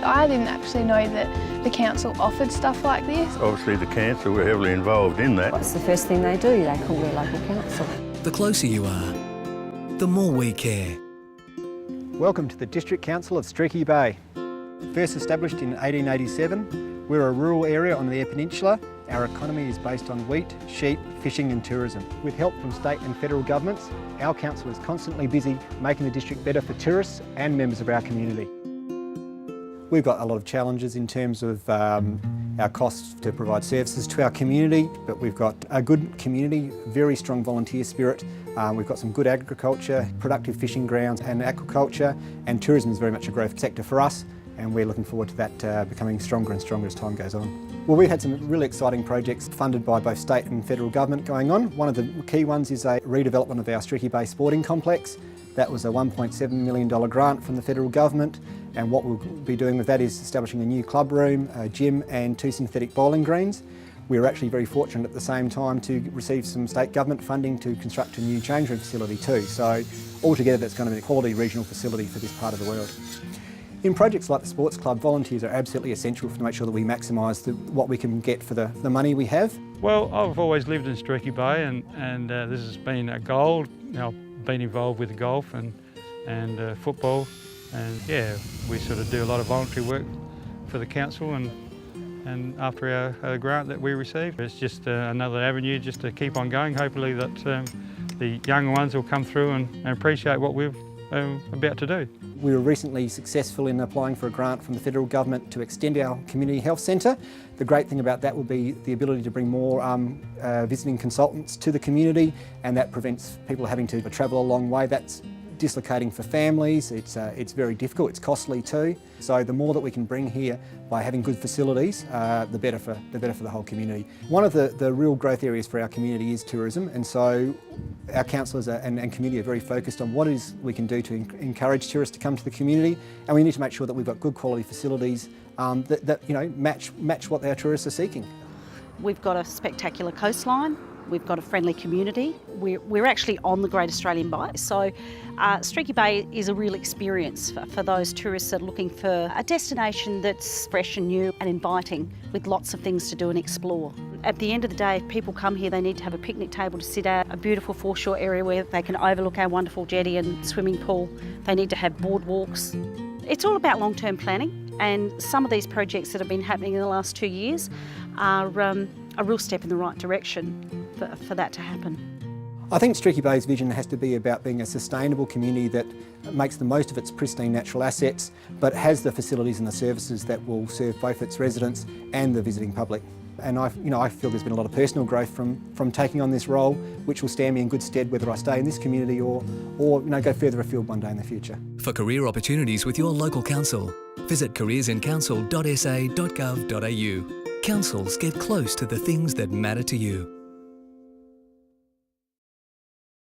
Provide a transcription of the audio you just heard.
I didn't actually know that the council offered stuff like this. Obviously the council were heavily involved in that. What's the first thing they do? They call their local council. The closer you are, the more we care. Welcome to the District Council of Streaky Bay. First established in 1887, we're a rural area on the Eyre Peninsula. Our economy is based on wheat, sheep, fishing and tourism. With help from state and federal governments, our council is constantly busy making the district better for tourists and members of our community. We've got a lot of challenges in terms of our costs to provide services to our community, but we've got a good community, very strong volunteer spirit. We've got some good agriculture, productive fishing grounds and aquaculture, and tourism is very much a growth sector for us, and we're looking forward to that becoming stronger and stronger as time goes on. Well, we've had some really exciting projects funded by both state and federal government going on. One of the key ones is a redevelopment of our Streaky Bay sporting complex. That was a $1.7 million grant from the federal government, and what we'll be doing with that is establishing a new club room, a gym and 2 synthetic bowling greens. We were actually very fortunate at the same time to receive some state government funding to construct a new change room facility too. So altogether that's going to be a quality regional facility for this part of the world. In projects like the sports club, volunteers are absolutely essential to make sure that we maximise what we can get for the money we have. Well, I've always lived in Streaky Bay and this has been a goal. You know, I've been involved with golf and football, and yeah, we sort of do a lot of voluntary work for the council and after our grant that we received. It's just another avenue just to keep on going. Hopefully that the younger ones will come through and appreciate what we're about to do. We were recently successful in applying for a grant from the federal government to extend our community health centre. The great thing about that will be the ability to bring more visiting consultants to the community, and that prevents people having to travel a long way. That's dislocating for families, it's very difficult, it's costly too. So the more that we can bring here by having good facilities, the better for the whole community. One of the real growth areas for our community is tourism, and so our councillors and community are very focused on what it is we can do to encourage tourists to come to the community, and we need to make sure that we've got good quality facilities that you know match what our tourists are seeking. We've got a spectacular coastline. We've got a friendly community. We're actually on the Great Australian Bight, so Streaky Bay is a real experience for those tourists that are looking for a destination that's fresh and new and inviting with lots of things to do and explore. At the end of the day, if people come here, they need to have a picnic table to sit at, a beautiful foreshore area where they can overlook our wonderful jetty and swimming pool. They need to have boardwalks. It's all about long-term planning, and some of these projects that have been happening in the last 2 years are a real step in the right direction for that to happen. I think Streaky Bay's vision has to be about being a sustainable community that makes the most of its pristine natural assets, but has the facilities and the services that will serve both its residents and the visiting public. And I feel there's been a lot of personal growth from taking on this role, which will stand me in good stead whether I stay in this community or go further afield one day in the future. For career opportunities with your local council, visit careersincouncil.sa.gov.au. Councils get close to the things that matter to you.